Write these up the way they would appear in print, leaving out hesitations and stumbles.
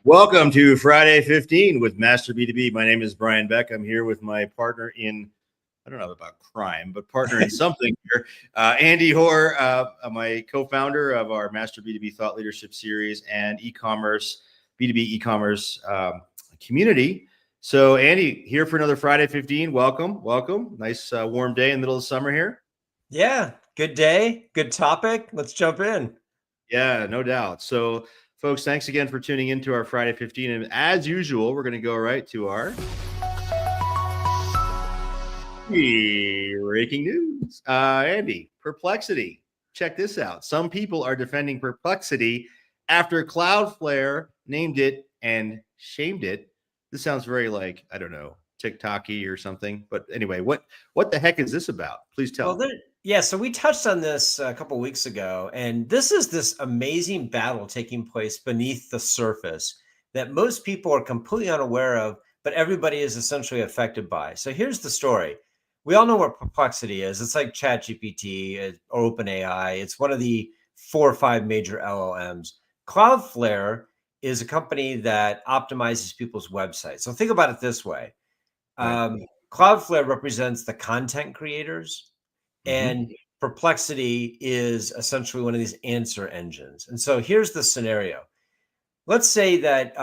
Welcome to Friday 15 with Master B2B. My name is Brian Beck. I'm here with my partner in, I don't know about crime, but partner in something here, Andy Hoare, my co-founder of our Master B2B Thought Leadership Series and e-commerce, B2B e-commerce community. So Andy, here for another Friday 15. Welcome. Nice warm day in the middle of summer here. Yeah, good day, good topic. Let's jump in. Yeah, no doubt. So folks, thanks again for tuning into our Friday 15. And as usual, we're going to go right to our breaking news. Andy, Perplexity. Check this out. Some people are defending Perplexity after Cloudflare named it and shamed it. This sounds very like, I don't know, TikTok-y or something. But anyway, what the heck is this about? Please tell me. Yeah, so we touched on this a couple of weeks ago, and this is this amazing battle taking place beneath the surface that most people are completely unaware of, but everybody is essentially affected by. So here's the story. We all know what Perplexity is. It's like ChatGPT or OpenAI. It's one of the 4 or 5 major LLMs. Cloudflare is a company that optimizes people's websites. So think about it this way. Cloudflare represents the content creators. And Perplexity is essentially one of these answer engines. And so here's the scenario. Let's say that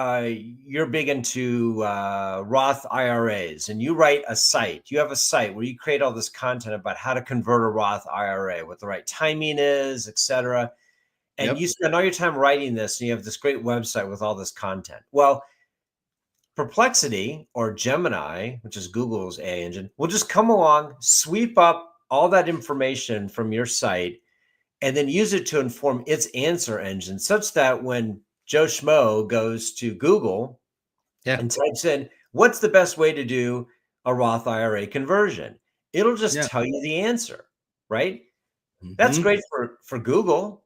you're big into Roth IRAs and you write a site. You have a site where you create all this content about how to convert a Roth IRA, what the right timing is, et cetera. And you spend all your time writing this and you have this great website with all this content. Well, Perplexity or Gemini, which is Google's AI engine, will just come along, sweep up all that information from your site, and then use it to inform its answer engine such that when Joe Schmo goes to Google and types in, what's the best way to do a Roth IRA conversion? It'll just tell you the answer, right? That's great for Google.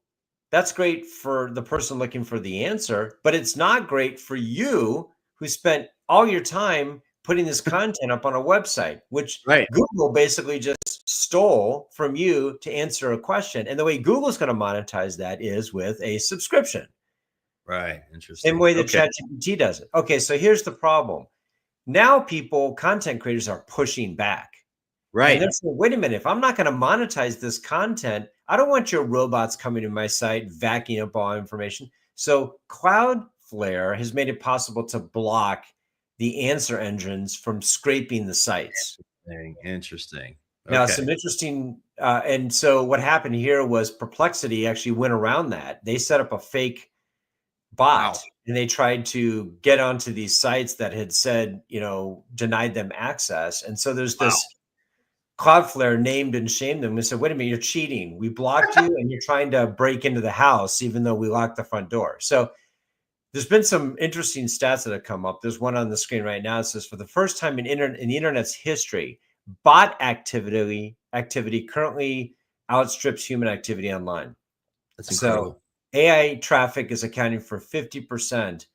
That's great for the person looking for the answer, but it's not great for you who spent all your time putting this content up on a website, which Google basically just stole from you to answer a question. And the way Google's going to monetize that is with a subscription. Right. Interesting. Same way that ChatGPT does it. Okay, so here's the problem. Now content creators are pushing back. Right. And they're saying, wait a minute, if I'm not going to monetize this content, I don't want your robots coming to my site, vacuuming up all information. So Cloudflare has made it possible to block the answer engines from scraping the sites. Interesting. Now, some interesting, and so what happened here was Perplexity actually went around that. They set up a fake bot and they tried to get onto these sites that had said, denied them access. And so there's this Cloudflare named and shamed them and said, wait a minute, you're cheating. We blocked you and you're trying to break into the house, even though we locked the front door. So there's been some interesting stats that have come up. There's one on the screen right now. It says, for the first time in the internet's history, bot activity currently outstrips human activity online. That's incredible. So AI traffic is accounting for 50%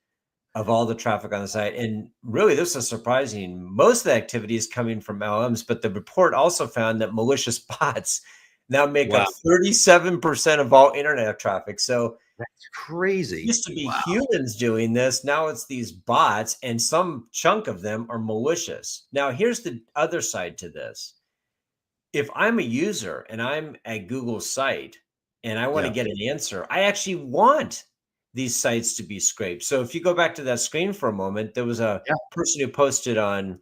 of all the traffic on the site. And really, this is surprising. Most of the activity is coming from LLMs, but the report also found that malicious bots now make up 37% of all internet traffic. So that's crazy. It used to be humans doing this. Now it's these bots, and some chunk of them are malicious. Now, here's the other side to this. If I'm a user and I'm at Google's site and I want to get an answer, I actually want these sites to be scraped. So if you go back to that screen for a moment, there was a person who posted on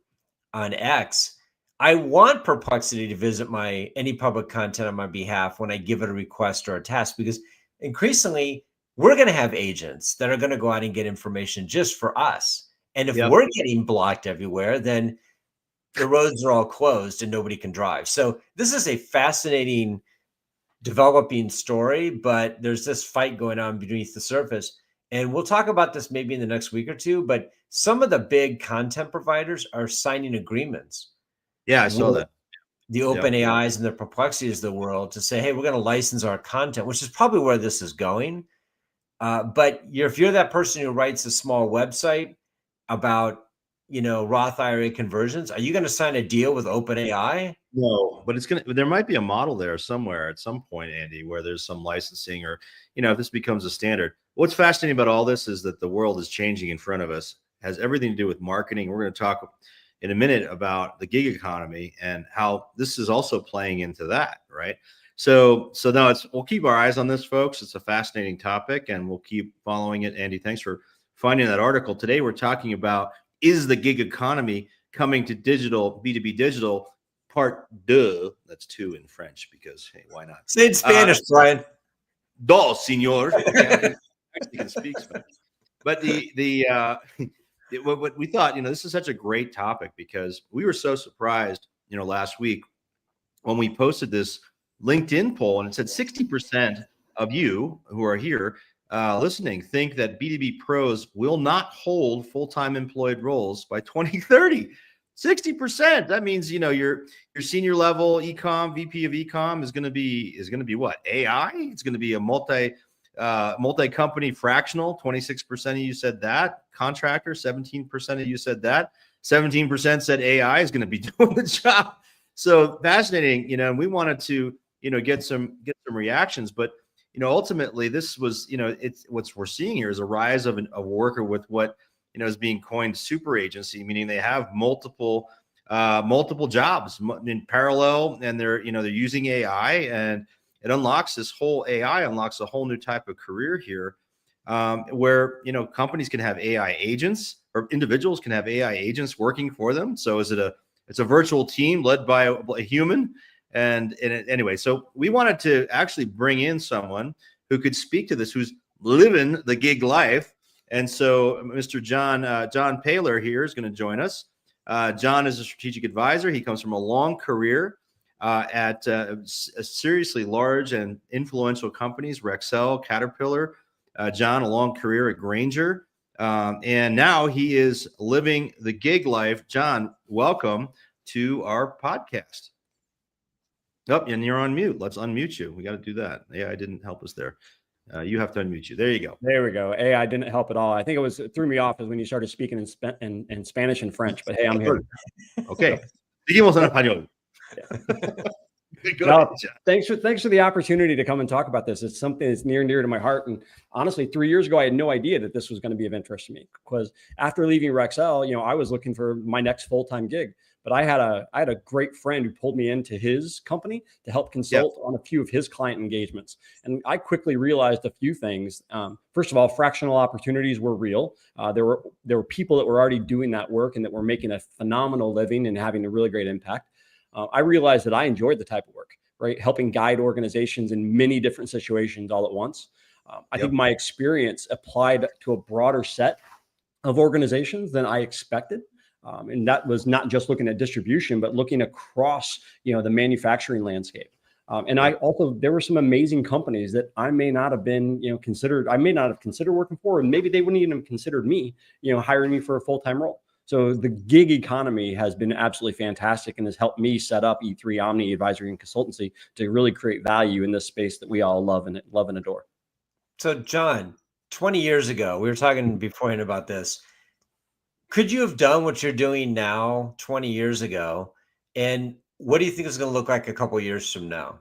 X, I want Perplexity to visit any public content on my behalf when I give it a request or a task, because increasingly, we're going to have agents that are going to go out and get information just for us. And if we're getting blocked everywhere, then the roads are all closed and nobody can drive. So this is a fascinating developing story, but there's this fight going on beneath the surface. And we'll talk about this maybe in the next week or two, but some of the big content providers are signing agreements. Yeah, I saw that. The OpenAIs and the Perplexities of the world to say, hey, we're going to license our content, which is probably where this is going. But if you're that person who writes a small website about, Roth IRA conversions, are you going to sign a deal with OpenAI? No, but there might be a model there somewhere at some point, Andy, where there's some licensing or, if this becomes a standard. what's fascinating about all this is that the world is changing in front of us, has everything to do with marketing. We're going to talk in a minute about the gig economy and how this is also playing into that, right? So now we'll keep our eyes on this, folks. It's a fascinating topic, and we'll keep following it. Andy, thanks for finding that article. Today, we're talking about, is the gig economy coming to digital, B2B digital, part deux. That's two in French because, hey, why not? Say it in Spanish, Brian. Dos, senor. Okay, I actually can speak Spanish. But what we thought, this is such a great topic because we were so surprised, last week when we posted this LinkedIn poll, and it said 60% of you who are here listening think that B2B pros will not hold full-time employed roles by 2030. 60%. That means, your senior level ecom, VP of ecom is going to be what? AI? It's going to be a multi-company fractional. 26% of you said that. Contractor, 17% of you said that. 17% said AI is going to be doing the job. So fascinating, and we wanted to, get some reactions, but ultimately this was, it's what we're seeing here is a rise of a worker with what is being coined super agency, meaning they have multiple jobs in parallel, and they're using AI, and it unlocks AI unlocks a whole new type of career here, where companies can have AI agents, or individuals can have AI agents working for them. So it's a virtual team led by a human. And anyway, so we wanted to actually bring in someone who could speak to this, who's living the gig life. And so Mr. John Paler here is going to join us. John is a strategic advisor. He comes from a long career at seriously large and influential companies, Rexel, Caterpillar. John, a long career at Grainger. And now he is living the gig life. John, welcome to our podcast. Oh, and you're on mute. Let's unmute you. We got to do that. AI didn't help us there. You have to unmute you. There you go. There we go. AI didn't help at all. I think it threw me off is when you started speaking in Spanish and French. But hey, I'm here. Okay. Seguimos en español. No, thanks for the opportunity to come and talk about this. It's something that's near and dear to my heart. And honestly, 3 years ago, I had no idea that this was going to be of interest to me, because after leaving Rexel, I was looking for my next full-time gig. But I had a great friend who pulled me into his company to help consult on a few of his client engagements. And I quickly realized a few things. First of all, fractional opportunities were real. There were people that were already doing that work and that were making a phenomenal living and having a really great impact. I realized that I enjoyed the type of work, right? Helping guide organizations in many different situations all at once. I think my experience applied to a broader set of organizations than I expected. And that was not just looking at distribution, but looking across, the manufacturing landscape. And there were some amazing companies that I may not have been, considered. I may not have considered working for, and maybe they wouldn't even have considered me, hiring me for a full-time role. So the gig economy has been absolutely fantastic and has helped me set up E3 Omni Advisory and Consultancy to really create value in this space that we all love and adore. So John, 20 years ago, we were talking beforehand about this. Could you have done what you're doing now 20 years ago? And what do you think is going to look like a couple of years from now?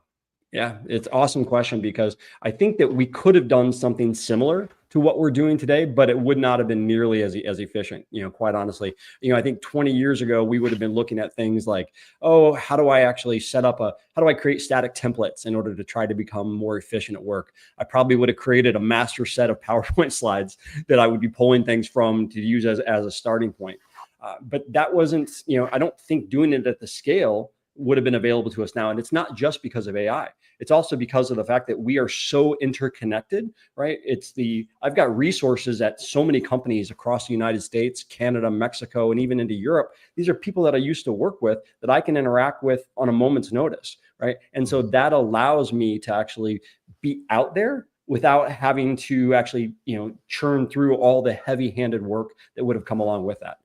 Yeah, it's an awesome question, because I think that we could have done something similar to what we're doing today, but it would not have been nearly as efficient, quite honestly. I think 20 years ago, we would have been looking at things like, how do I actually how do I create static templates in order to try to become more efficient at work? I probably would have created a master set of PowerPoint slides that I would be pulling things from to use as a starting point. But that wasn't, I don't think doing it at the scale would have been available to us now. And it's not just because of AI. It's also because of the fact that we are so interconnected, right? I've got resources at so many companies across the United States, Canada, Mexico, and even into Europe. These are people that I used to work with that I can interact with on a moment's notice, right? And so that allows me to actually be out there without having to actually, churn through all the heavy-handed work that would have come along with that.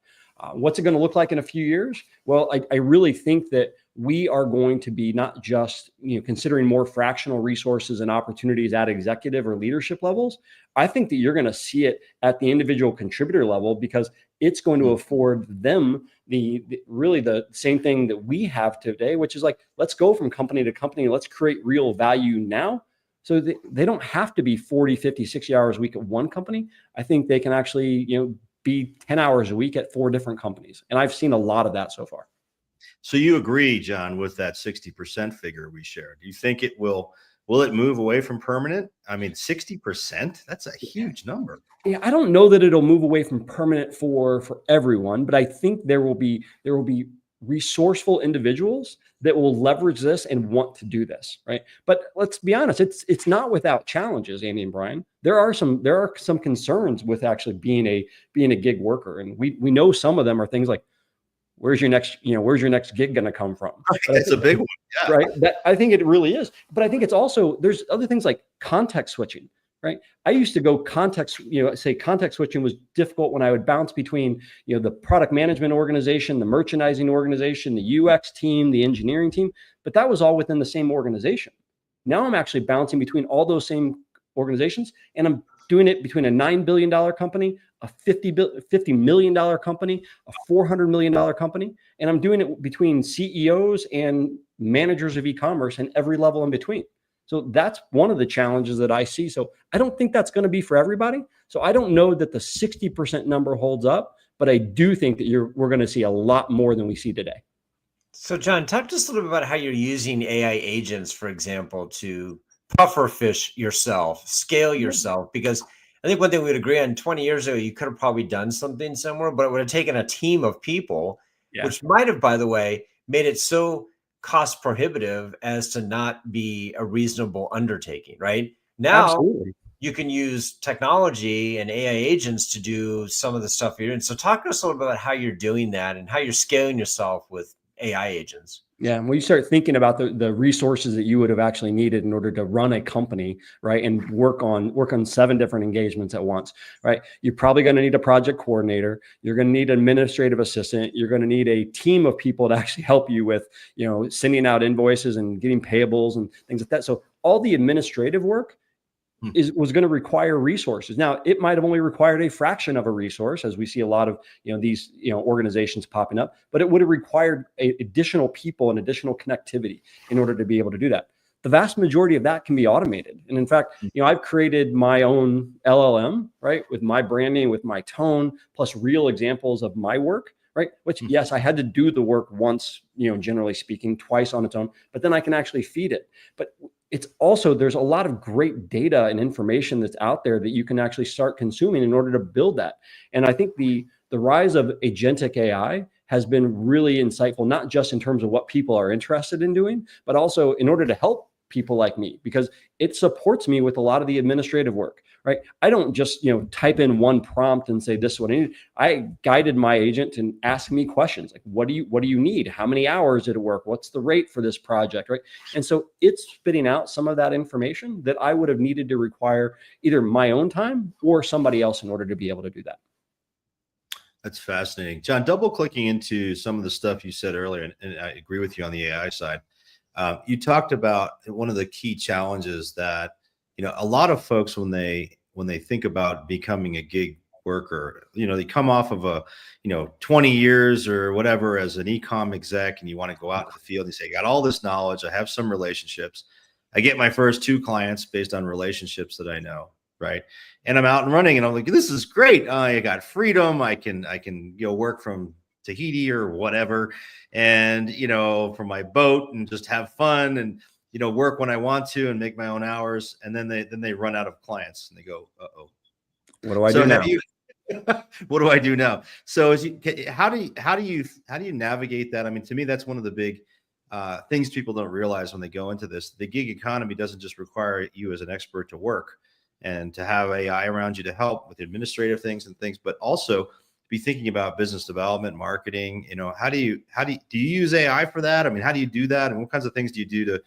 What's it going to look like in a few years? Well, I really think that we are going to be not just considering more fractional resources and opportunities at executive or leadership levels. I think that you're going to see it at the individual contributor level, because it's going to afford them really the same thing that we have today, which is like, let's go from company to company. Let's create real value now, So they don't have to be 40, 50, 60 hours a week at one company. I think they can actually, be 10 hours a week at 4 different companies. And I've seen a lot of that so far. So you agree, John, with that 60% figure we shared? Do you think it will it move away from permanent? I mean, 60%, that's a huge number. Yeah, I don't know that it'll move away from permanent for everyone, but I think there will be resourceful individuals that will leverage this and want to do this, right? But let's be honest, it's not without challenges, Andy and Brian. There are some concerns with actually being a gig worker, and we know some of them are things like, where's your next gig going to come from? It's a big one, yeah. Right? That I think it really is. But I think it's also, there's other things like context switching, right? I used to go context switching was difficult when I would bounce between, the product management organization, the merchandising organization, the UX team, the engineering team, but that was all within the same organization. Now I'm actually bouncing between all those same organizations, and I'm doing it between a $9 billion company, a $50 million company, a $400 million company. And I'm doing it between CEOs and managers of e-commerce and every level in between. So that's one of the challenges that I see. So I don't think that's going to be for everybody. So I don't know that the 60% number holds up, but I do think that we're going to see a lot more than we see today. So John, talk to us a little bit about how you're using AI agents, for example, to puffer fish yourself, scale yourself, because I think one thing we'd agree on, 20 years ago, you could have probably done something similar, but it would have taken a team of people, which might have, by the way, made it so cost prohibitive as to not be a reasonable undertaking, right? Now, absolutely, you can use technology and AI agents to do some of the stuff you're doing. So talk to us a little bit about how you're doing that and how you're scaling yourself with AI agents. Yeah, when you start thinking about the resources that you would have actually needed in order to run a company, right, and work on 7 different engagements at once, right? You're probably going to need a project coordinator. You're going to need an administrative assistant. You're going to need a team of people to actually help you with, sending out invoices and getting payables and things like that. So all the administrative work was going to require resources. Now, it might have only required a fraction of a resource, as we see a lot of these organizations popping up, but it would have required additional people and additional connectivity in order to be able to do that. The vast majority of that can be automated. And in fact, I've created my own LLM, right, with my branding, with my tone, plus real examples of my work, right? Which, yes, I had to do the work once, generally speaking, twice on its own, but then I can actually feed it. But it's also, there's a lot of great data and information that's out there that you can actually start consuming in order to build that. And I think the rise of agentic AI has been really insightful, not just in terms of what people are interested in doing, but also in order to help people like me, because it supports me with a lot of the administrative work, right? I don't just, type in one prompt and say, this is what I need. I guided my agent to ask me questions like, what do you need? How many hours did it work? What's the rate for this project, right? And so it's spitting out some of that information that I would have needed to require either my own time or somebody else in order to be able to do that. That's fascinating. John, double clicking into some of the stuff you said earlier, and I agree with you on the AI side. You talked about one of the key challenges that, a lot of folks, when they think about becoming a gig worker, they come off of a, 20 years or whatever as an ecom exec, and you want to go out in the field and say, I got all this knowledge. I have some relationships. I get my first 2 clients based on relationships that I know. Right. And I'm out and running and I'm like, this is great. I got freedom. I can, work from Tahiti or whatever, and from my boat and just have fun and work when I want to and make my own hours. And then they run out of clients and they go, uh-oh, what do I do now? What do I do now? So how do you navigate that? I mean, to me, that's one of the big things people don't realize when they go into this. The gig economy doesn't just require you as an expert to work and to have AI around you to help with administrative things, but also be thinking about business development, marketing. How do you use AI for that? I mean, how do you do that? And what kinds of things do you do to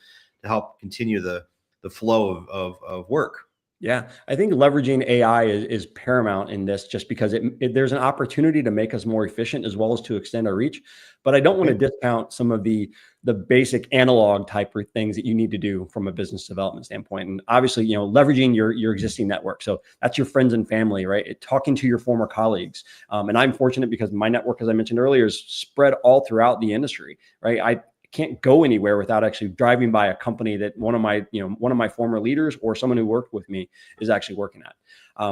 help continue the flow of work? Yeah, I think leveraging AI is paramount in this, just because there's an opportunity to make us more efficient as well as to extend our reach. But I don't want to discount some of the basic analog type of things that you need to do from a business development standpoint. And obviously, leveraging your existing network. So that's your friends and family, right? Talking to your former colleagues. And I'm fortunate because my network, as I mentioned earlier, is spread all throughout the industry, right? I can't go anywhere without actually driving by a company that one of my former leaders or someone who worked with me is actually working at.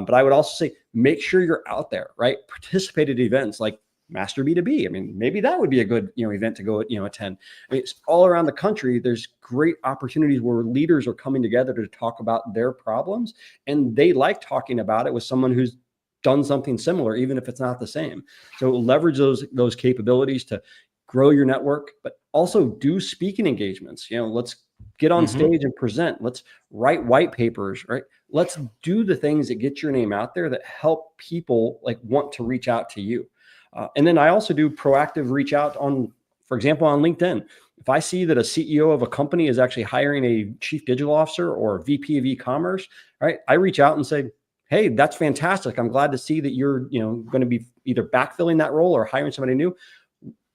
But I would also say, make sure you're out there, right? Participate at events like Master B2B. I mean, maybe that would be a good, event to go, attend. I mean, it's all around the country. There's great opportunities where leaders are coming together to talk about their problems, and they like talking about it with someone who's done something similar, even if it's not the same. So leverage those capabilities to grow your network, but also do speaking engagements. Let's get on stage and present. Let's write white papers, right? Let's do the things that get your name out there that help people like want to reach out to you. And then I also do proactive reach out on, for example, on LinkedIn. If I see that a CEO of a company is actually hiring a chief digital officer or a VP of e-commerce, right? I reach out and say, hey, that's fantastic. I'm glad to see that you're, going to be either backfilling that role or hiring somebody new.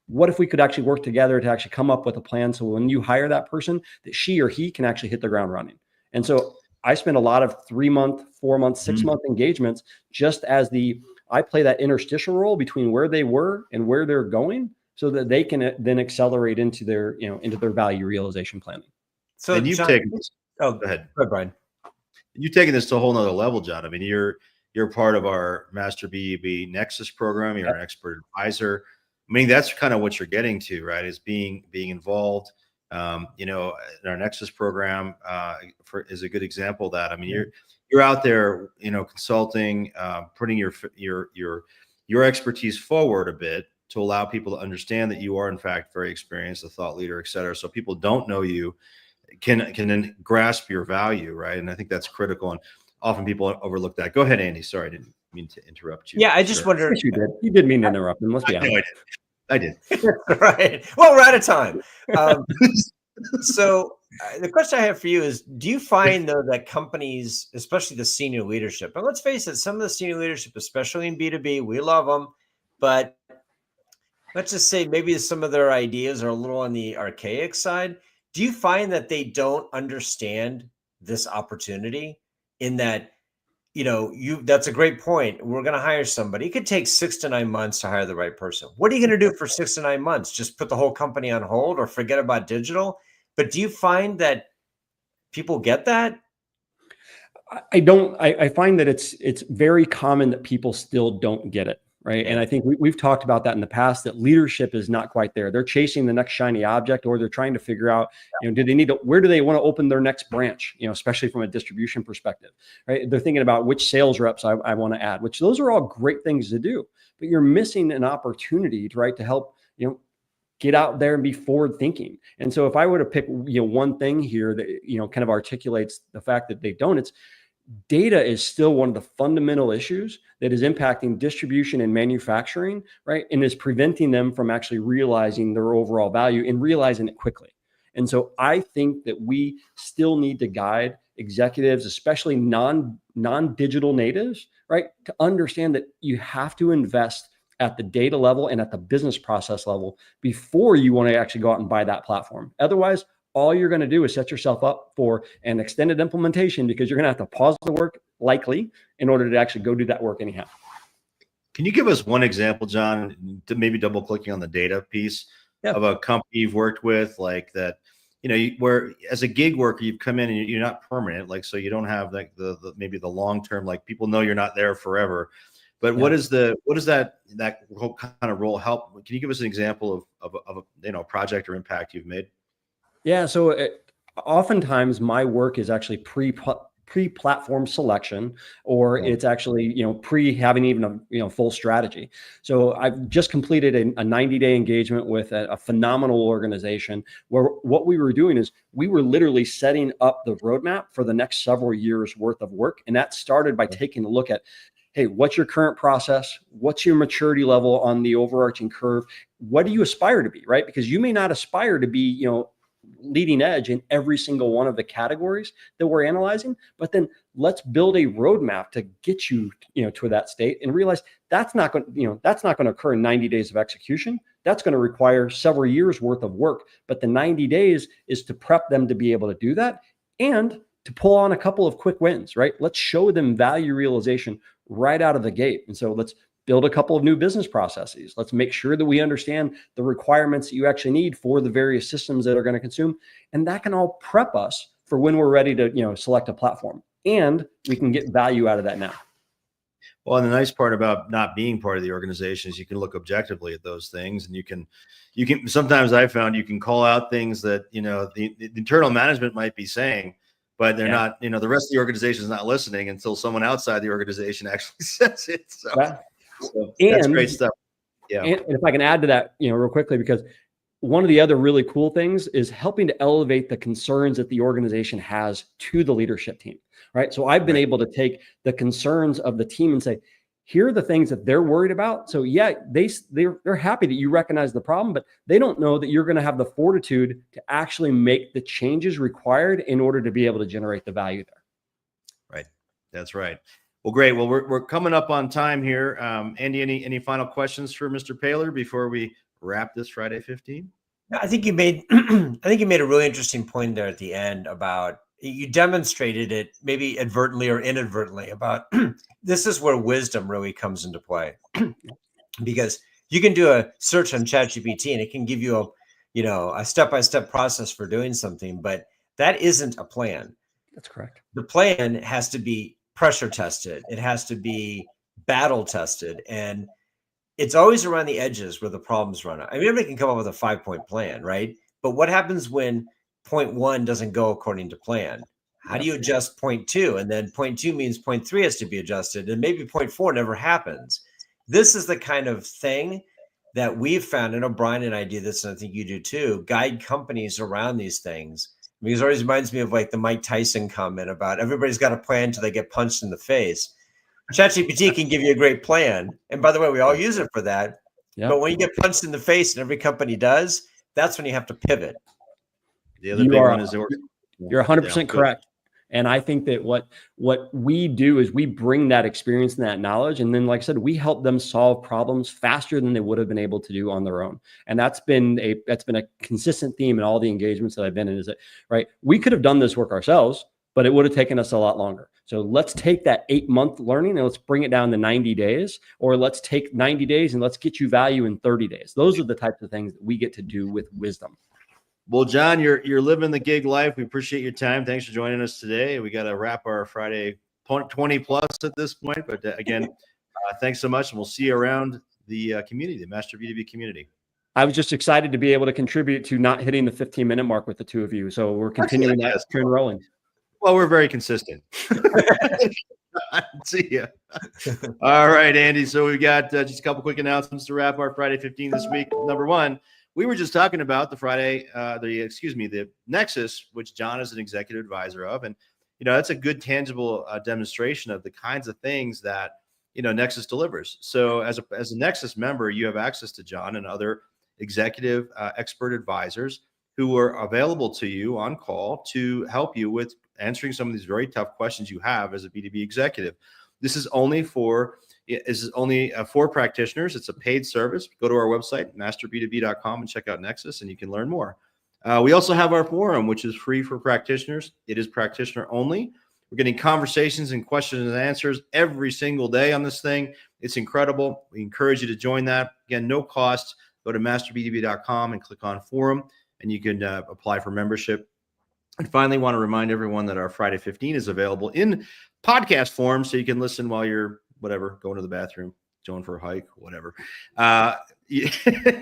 What if we could actually work together to actually come up with a plan so when you hire that person, that she or he can actually hit the ground running? And so I spend a lot of 3-month, 4-month, 6-month engagements just as I play that interstitial role between where they were and where they're going so that they can then accelerate into their, into their value realization planning. So and you've taken this. Oh, go ahead, Brian. You've taken this to a whole nother level, John. I mean, you're part of our Master B2B Nexus program. You're an expert advisor. I mean, that's kind of what you're getting to, right? Is being involved. In our Nexus program is a good example of that. I mean, you're out there, consulting, putting your expertise forward a bit to allow people to understand that you are in fact very experienced, a thought leader, et cetera. So people don't know you can then grasp your value, right? And I think that's critical. And often people overlook that. Go ahead, Andy. Sorry, I didn't mean to interrupt you. Yeah, I just wondered. Yes, you did. You did mean to interrupt him. Let's be honest. I did. Right. Well, we're out of time. So the question I have for you is, do you find though that companies, especially the senior leadership, and let's face it, some of the senior leadership, especially in B2B, we love them, but let's just say maybe some of their ideas are a little on the archaic side. Do you find that they don't understand this opportunity in that, that's a great point. We're going to hire somebody. It could take 6 to 9 months to hire the right person. What are you going to do for 6 to 9 months? Just put the whole company on hold or forget about digital? But do you find that people get that? I don't. I find that it's very common that people still don't get it. Right. And I think we've talked about that in the past, that leadership is not quite there. They're chasing the next shiny object, or they're trying to figure out, where do they want to open their next branch, especially from a distribution perspective, right? They're thinking about which sales reps I want to add, which those are all great things to do, but you're missing an opportunity to help, get out there and be forward thinking. And so if I were to pick, one thing here that, kind of articulates the fact that they don't, it's data is still one of the fundamental issues that is impacting distribution and manufacturing, right? And is preventing them from actually realizing their overall value and realizing it quickly. And so I think that we still need to guide executives, especially non-digital natives, right? To understand that you have to invest at the data level and at the business process level before you want to actually go out and buy that platform. Otherwise, all you're going to do is set yourself up for an extended implementation, because you're going to have to pause the work likely in order to actually go do that work anyhow. Can you give us one example, John, to maybe double clicking on the data piece of a company you've worked with, like that, where as a gig worker, you've come in and you're not permanent, like, so you don't have like the maybe the long-term, like people know you're not there forever, but what does that whole kind of role help? Can you give us an example of a project or impact you've made? Yeah. So oftentimes my work is actually pre-platform selection, or it's actually, pre having even a full strategy. So I've just completed a 90-day engagement with a phenomenal organization where what we were doing is we were literally setting up the roadmap for the next several years worth of work. And that started by taking a look at, hey, what's your current process? What's your maturity level on the overarching curve? What do you aspire to be, right? Because you may not aspire to be, leading edge in every single one of the categories that we're analyzing, but then let's build a roadmap to get you, to that state, and realize that's not going to occur in 90 days of execution. That's going to require several years worth of work, but the 90 days is to prep them to be able to do that and to pull on a couple of quick wins, right? Let's show them value realization right out of the gate. And so let's build a couple of new business processes. Let's make sure that we understand the requirements that you actually need for the various systems that are going to consume. And that can all prep us for when we're ready to, select a platform. And we can get value out of that now. Well, and the nice part about not being part of the organization is you can look objectively at those things, and you can sometimes I found you can call out things that, the internal management might be saying, but they're not, the rest of the organization is not listening until someone outside the organization actually says it. So, that's great stuff. Yeah. And if I can add to that, real quickly, because one of the other really cool things is helping to elevate the concerns that the organization has to the leadership team, right? So I've been able to take the concerns of the team and say, here are the things that they're worried about. So yeah, they're happy that you recognize the problem, but they don't know that you're going to have the fortitude to actually make the changes required in order to be able to generate the value there. Right. That's right. Well, great. Well, we're coming up on time here. Andy, any final questions for Mr. Paler before we wrap this Friday 15? I think you made a really interesting point there at the end about, you demonstrated it maybe advertently or inadvertently about this is where wisdom really comes into play. Because you can do a search on ChatGPT and it can give you a step-by-step process for doing something, but that isn't a plan. That's correct. The plan has to be pressure tested. It has to be battle tested. And it's always around the edges where the problems run out. I mean, everybody can come up with a 5-point plan, right? But what happens when point 1 doesn't go according to plan? How do you adjust point 2? And then point 2 means point 3 has to be adjusted. And maybe point 4 never happens. This is the kind of thing that we've found. I know Brian and I do this, and I think you do too, guide companies around these things. Because it always reminds me of like the Mike Tyson comment about everybody's got a plan until they get punched in the face. ChatGPT can give you a great plan. And by the way, we all use it for that. Yep. But when you get punched in the face, and every company does, that's when you have to pivot. The other big one is you're 100% correct. And I think that what we do is we bring that experience and that knowledge. And then, like I said, we help them solve problems faster than they would have been able to do on their own. And that's been a consistent theme in all the engagements that I've been in, is that, right, we could have done this work ourselves, but it would have taken us a lot longer. So let's take that 8-month learning and let's bring it down to 90 days, or let's take 90 days and let's get you value in 30 days. Those are the types of things that we get to do with wisdom. Well, John, you're living the gig life. We appreciate your time. Thanks for joining us today. We got to wrap our Friday 20 plus at this point. But again, thanks so much. And we'll see you around the community, the Master B2B community. I was just excited to be able to contribute to not hitting the 15-minute mark with the two of you. So we're continuing that turn rolling. Well, we're very consistent. See ya. All right, Andy. So we've got just a couple quick announcements to wrap our Friday 15 this week. Number one, we were just talking about the Nexus, which John is an executive advisor of. And, that's a good tangible demonstration of the kinds of things that, Nexus delivers. So as a Nexus member, you have access to John and other executive expert advisors who are available to you on call to help you with answering some of these very tough questions you have as a B2B executive. This is only for practitioners. It's a paid service. Go to our website, masterb2b.com, and check out Nexus, and you can learn more. We also have our forum, which is free for practitioners. It is practitioner only. We're getting conversations and questions and answers every single day on this thing. It's incredible. We encourage you to join that. Again, no cost. Go to masterb2b.com and click on forum, and you can apply for membership. And finally, want to remind everyone that our Friday 15 is available in podcast form, so you can listen while you're going to the bathroom, going for a hike, whatever.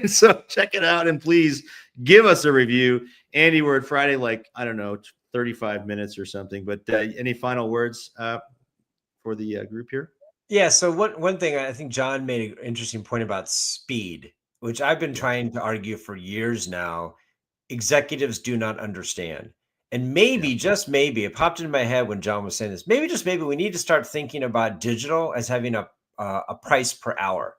So check it out, and please give us a review. Andy, we're at Friday, 35 minutes or something, but any final words for the group here? Yeah. So one thing, I think John made an interesting point about speed, which I've been trying to argue for years now. Executives do not understand. And maybe, just maybe, it popped into my head when John was saying this, maybe we need to start thinking about digital as having a price per hour.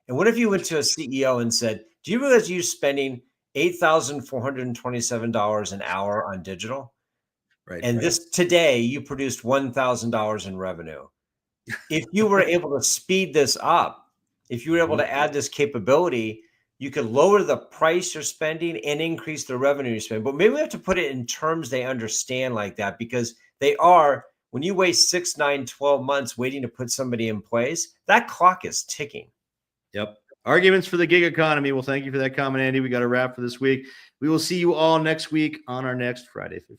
And what if you went to a CEO and said, do you realize you're spending $8,427 an hour on digital? Right. And today you produced $1,000 in revenue. If you were able to speed this up, if you were able to add this capability, you could lower the price you're spending and increase the revenue you spend. But maybe we have to put it in terms they understand like that, because they are when you waste 6, 9, 12 months waiting to put somebody in place, that clock is ticking. Yep. Arguments for the gig economy. Well, thank you for that comment, Andy. We got a wrap for this week. We will see you all next week on our next Friday 15.